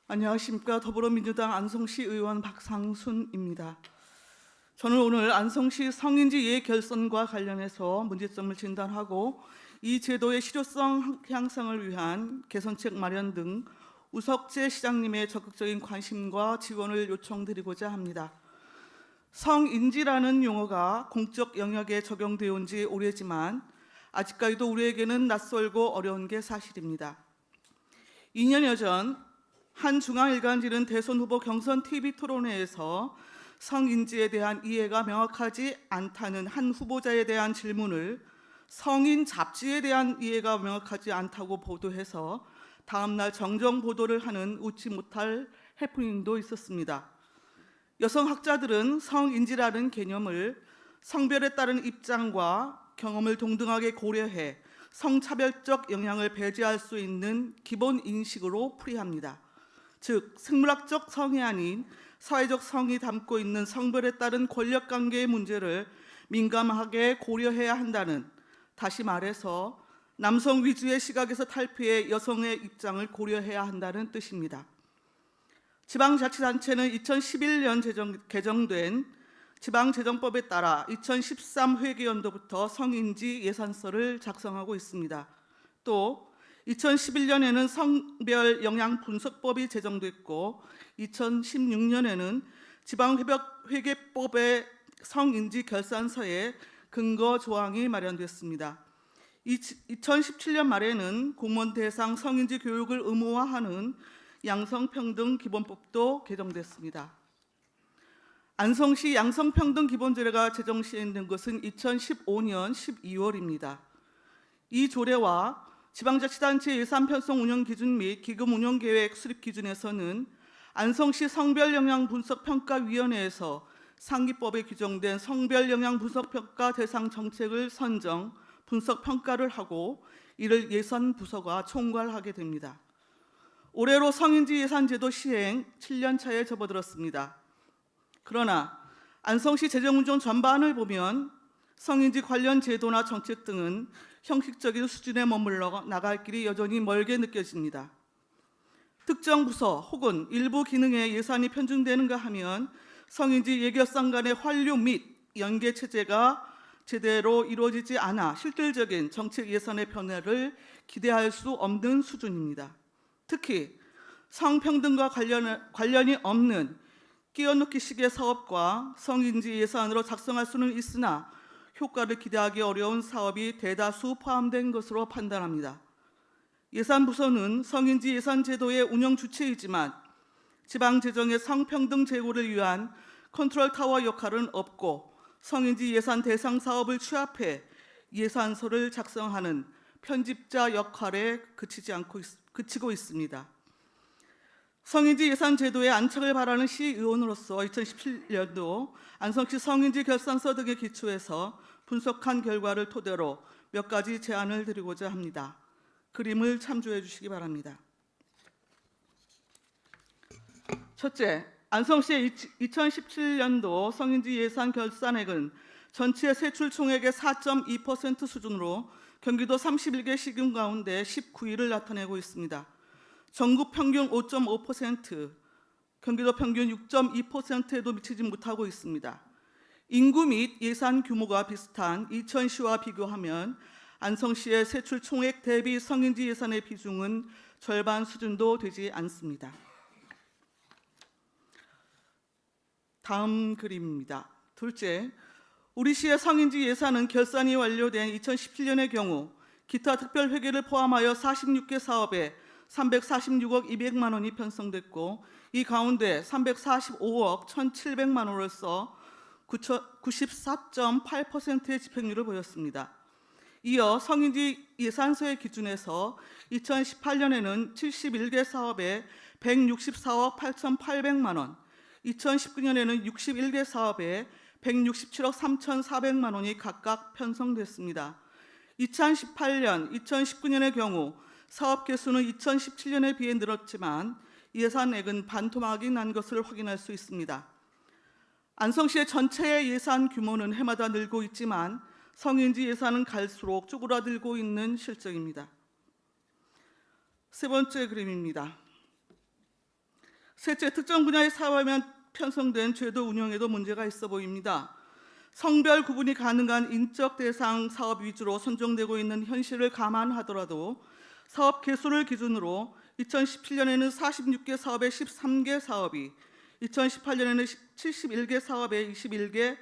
안녕하십니까. 더불어민주당 안성시 의원 박상순입니다. 저는 오늘 안성시 성인지 예결선과 관련해서 문제점을 진단하고 이 제도의 실효성 향상을 위한 개선책 마련 등 우석재 시장님의 적극적인 관심과 지원을 요청드리고자 합니다. 성인지라는 용어가 공적 영역에 적용되어 온 지 오래지만 아직까지도 우리에게는 낯설고 어려운 게 사실입니다. 2년여 전 한 중앙일간지는 대선 후보 경선 TV 토론회에서 성인지에 대한 이해가 명확하지 않다는 한 후보자에 대한 질문을 성인 잡지에 대한 이해가 명확하지 않다고 보도해서 다음날 정정 보도를 하는 웃지 못할 해프닝도 있었습니다. 여성학자들은 성인지라는 개념을 성별에 따른 입장과 경험을 동등하게 고려해 성차별적 영향을 배제할 수 있는 기본 인식으로 풀이합니다. 즉, 생물학적 성이 아닌 사회적 성이 담고 있는 성별에 따른 권력관계의 문제를 민감하게 고려해야 한다는, 다시 말해서 남성 위주의 시각에서 탈피해 여성의 입장을 고려해야 한다는 뜻입니다. 지방자치단체는 2011년 개정된 지방재정법에 따라 2013 회계연도부터 성인지 예산서를 작성하고 있습니다. 또 2011년에는 성별영향분석법이 제정됐고 2016년에는 지방회계법의 성인지 결산서에 근거 조항이 마련됐습니다. 2017년 말에는 공무원 대상 성인지 교육을 의무화하는 양성평등기본법도 개정됐습니다. 안성시 양성평등기본조례가 제정 시행된 것은 2015년 12월입니다. 이 조례와 지방자치단체 예산 편성 운영 기준 및 기금 운영 계획 수립 기준에서는 안성시 성별영향분석평가위원회에서 상기법에 규정된 성별영향분석평가 대상 정책을 선정, 분석평가를 하고 이를 예산부서가 총괄하게 됩니다. 올해로 성인지 예산제도 시행 7년 차에 접어들었습니다. 그러나 안성시 재정운영 전반을 보면 성인지 관련 제도나 정책 등은 형식적인 수준에 머물러 나갈 길이 여전히 멀게 느껴집니다. 특정 부서 혹은 일부 기능에 예산이 편중되는가 하면 성인지 예결선 간의 환류 및 연계 체제가 제대로 이루어지지 않아 실질적인 정책 예산의 변화를 기대할 수 없는 수준입니다. 특히 성평등과 관련이 없는 끼워넣기식의 사업과 성인지 예산으로 작성할 수는 있으나 효과를 기대하기 어려운 사업이 대다수 포함된 것으로 판단합니다. 예산부서는 성인지 예산제도의 운영 주체이지만 지방재정의 성평등 제고를 위한 컨트롤타워 역할은 없고 성인지 예산 대상 사업을 취합해 예산서를 작성하는 편집자 역할에 그치고 있습니다. 성인지 예산제도의 안착을 바라는 시의원으로서 2017년도 안성시 성인지 결산서 등에 기초해서 분석한 결과를 토대로 몇 가지 제안을 드리고자 합니다. 그림을 참조해 주시기 바랍니다. 첫째, 안성시의 2017년도 성인지 예산 결산액은 전체 세출 총액의 4.2% 수준으로 경기도 31개 시군 가운데 19위를 나타내고 있습니다. 전국 평균 5.5%, 경기도 평균 6.2%에도 미치지 못하고 있습니다. 인구 및 예산 규모가 비슷한 이천시와 비교하면 안성시의 세출 총액 대비 성인지 예산의 비중은 절반 수준도 되지 않습니다. 다음 그림입니다. 둘째, 우리 시의 성인지 예산은 결산이 완료된 2017년의 경우 기타 특별회계를 포함하여 46개 사업에 346억 200만 원이 편성됐고 이 가운데 345억 1,700만 원으로서 94.8%의 집행률을 보였습니다. 이어 성인지 예산서의 기준에서 2018년에는 71개 사업에 164억 8,800만 원, 2019년에는 61개 사업에 167억 3,400만 원이 각각 편성됐습니다. 2018년, 2019년의 경우 사업 개수는 2017년에 비해 늘었지만 예산액은 반토막이 난 것을 확인할 수 있습니다. 안성시의 전체의 예산 규모는 해마다 늘고 있지만 성인지 예산은 갈수록 쪼그라들고 있는 실정입니다. 세 번째 그림입니다. 셋째, 특정 분야의 사업에만 편성된 제도 운영에도 문제가 있어 보입니다. 성별 구분이 가능한 인적 대상 사업 위주로 선정되고 있는 현실을 감안하더라도 사업 개수를 기준으로 2017년에는 46개 사업에 13개 사업이, 2018년에는 71개 사업에 21개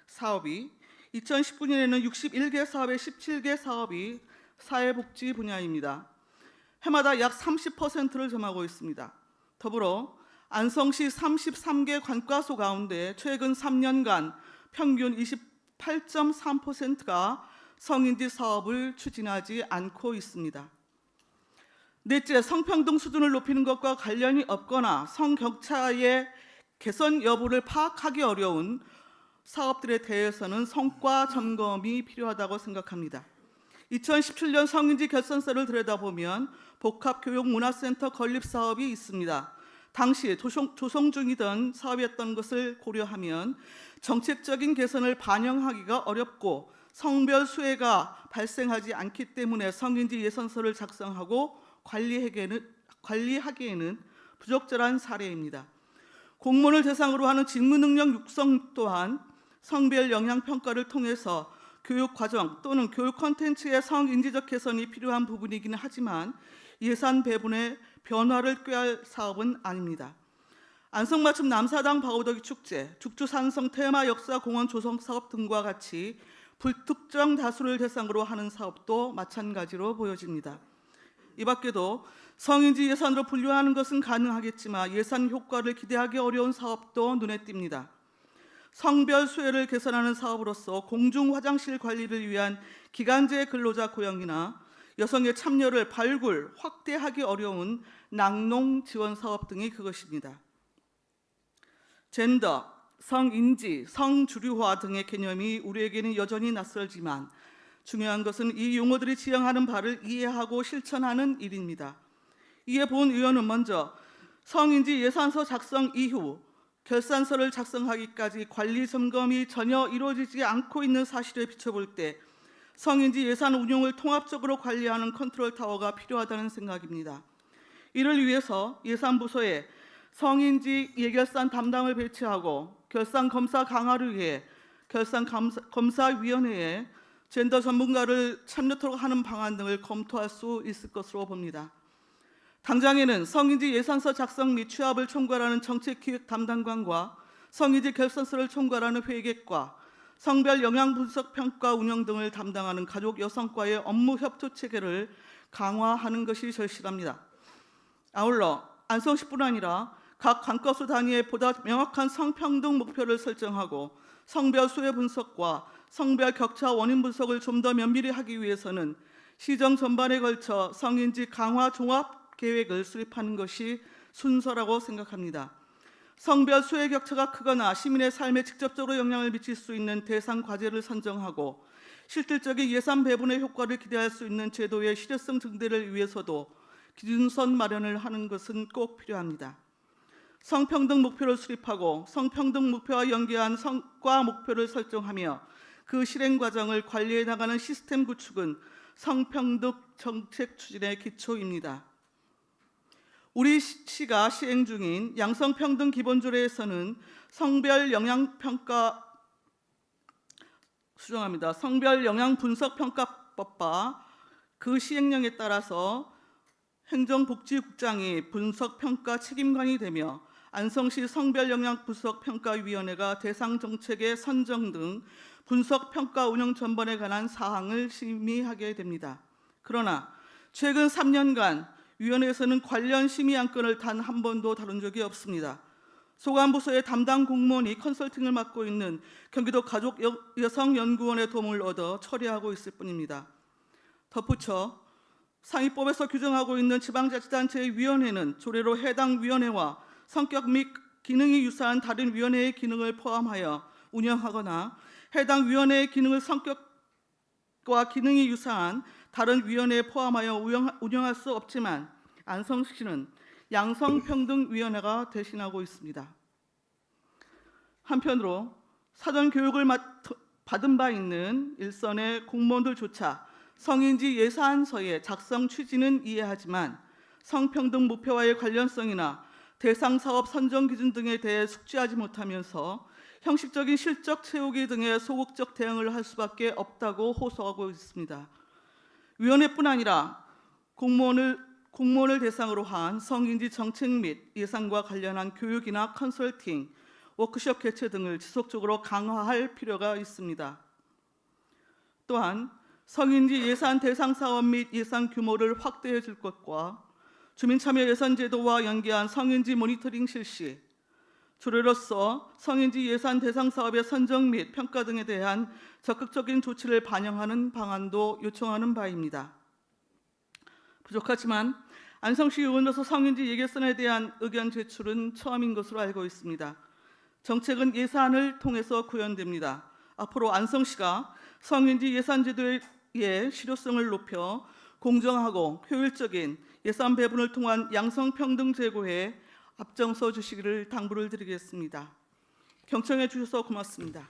사업이, 2019년에는 61개 사업에 17개 사업이 사회복지 분야입니다. 해마다 약 30%를 점하고 있습니다. 더불어 안성시 33개 관과소 가운데 최근 3년간 평균 28.3%가 성인지 사업을 추진하지 않고 있습니다. 넷째, 성평등 수준을 높이는 것과 관련이 없거나 성격차의 개선 여부를 파악하기 어려운 사업들에 대해서는 성과 점검이 필요하다고 생각합니다. 2017년 성인지 결산서를 들여다보면 복합교육문화센터 건립 사업이 있습니다. 당시 조성 중이던 사업이었던 것을 고려하면 정책적인 개선을 반영하기가 어렵고 성별 수혜가 발생하지 않기 때문에 성인지 예산서를 작성하고 관리하기에는 부적절한 사례입니다. 공무원을 대상으로 하는 직무능력 육성 또한 성별 영향 평가를 통해서 교육 과정 또는 교육 콘텐츠의 성인지적 개선이 필요한 부분이기는 하지만 예산 배분에 변화를 꾀할 사업은 아닙니다. 안성맞춤 남사당 바우더기 축제, 죽주산성 테마 역사 공원 조성 사업 등과 같이 불특정 다수를 대상으로 하는 사업도 마찬가지로 보여집니다. 이 밖에도 성인지 예산으로 분류하는 것은 가능하겠지만 예산 효과를 기대하기 어려운 사업도 눈에 띕니다. 성별 수혜를 개선하는 사업으로서 공중 화장실 관리를 위한 기간제 근로자 고용이나 여성의 참여를 확대하기 어려운 낙농 지원 사업 등이 그것입니다. 젠더, 성인지, 성주류화 등의 개념이 우리에게는 여전히 낯설지만 중요한 것은 이 용어들이 지향하는 바를 이해하고 실천하는 일입니다. 이에 본 의원은 먼저 성인지 예산서 작성 이후 결산서를 작성하기까지 관리 점검이 전혀 이루어지지 않고 있는 사실에 비춰볼 때 성인지 예산 운용을 통합적으로 관리하는 컨트롤 타워가 필요하다는 생각입니다. 이를 위해서 예산부서에 성인지 예결산 담당을 배치하고 결산 검사 강화를 위해 결산 검사위원회에 젠더 전문가를 참여토록 하는 방안 등을 검토할 수 있을 것으로 봅니다. 당장에는 성인지 예산서 작성 및 취합을 총괄하는 정책기획 담당관과 성인지 결산서를 총괄하는 회계과 성별 영향 분석 평가 운영 등을 담당하는 가족 여성과의 업무 협조 체계를 강화하는 것이 절실합니다. 아울러 안성시뿐 아니라 각 관과소 단위에 보다 명확한 성평등 목표를 설정하고 성별 수혜 분석과 성별 격차 원인 분석을 좀 더 면밀히 하기 위해서는 시정 전반에 걸쳐 성인지 강화 종합 계획을 수립하는 것이 순서라고 생각합니다. 성별 수혜 격차가 크거나 시민의 삶에 직접적으로 영향을 미칠 수 있는 대상 과제를 선정하고 실질적인 예산 배분의 효과를 기대할 수 있는 제도의 실효성 증대를 위해서도 기준선 마련을 하는 것은 꼭 필요합니다. 성평등 목표를 수립하고 성평등 목표와 연계한 성과 목표를 설정하며 그 실행 과정을 관리해 나가는 시스템 구축은 성평등 정책 추진의 기초입니다. 우리 시가 시행 중인 양성평등 기본조례에서는 성별 영향 분석 평가법과 그 시행령에 따라서 행정복지국장이 분석 평가 책임관이 되며 안성시 성별 영향 분석 평가위원회가 대상 정책의 선정 등 분석 평가 운영 전반에 관한 사항을 심의하게 됩니다. 그러나 최근 3년간 위원회에서는 관련 심의 안건을 단 한 번도 다룬 적이 없습니다. 소관부서의 담당 공무원이 컨설팅을 맡고 있는 경기도 가족여성연구원의 도움을 얻어 처리하고 있을 뿐입니다. 덧붙여 상위법에서 규정하고 있는 지방자치단체의 위원회는 조례로 해당 위원회와 성격 및 기능이 유사한 다른 위원회의 기능을 포함하여 운영하거나 해당 위원회의 기능을 성격과 기능이 유사한 다른 위원회에 포함하여 운영할 수 없지만 안성시는 양성평등위원회가 대신하고 있습니다. 한편으로 사전 교육을 받은 바 있는 일선의 공무원들조차 성인지 예산서의 작성 취지는 이해하지만 성평등 목표와의 관련성이나 대상 사업 선정 기준 등에 대해 숙지하지 못하면서 형식적인 실적 채우기 등의 소극적 대응을 할 수밖에 없다고 호소하고 있습니다. 위원회뿐 아니라 공무원을 대상으로 한 성인지 정책 및 예산과 관련한 교육이나 컨설팅, 워크숍 개최 등을 지속적으로 강화할 필요가 있습니다. 또한 성인지 예산 대상 사업 및 예산 규모를 확대해 줄 것과 주민참여 예산 제도와 연계한 성인지 모니터링 실시, 조례로서 성인지 예산 대상 사업의 선정 및 평가 등에 대한 적극적인 조치를 반영하는 방안도 요청하는 바입니다. 부족하지만 안성시 의원으로서 성인지 예산에 대한 의견 제출은 처음인 것으로 알고 있습니다. 정책은 예산을 통해서 구현됩니다. 앞으로 안성시가 성인지 예산 제도의 실효성을 높여 공정하고 효율적인 예산 배분을 통한 양성평등 제고에 앞장서 주시기를 당부를 드리겠습니다. 경청해 주셔서 고맙습니다.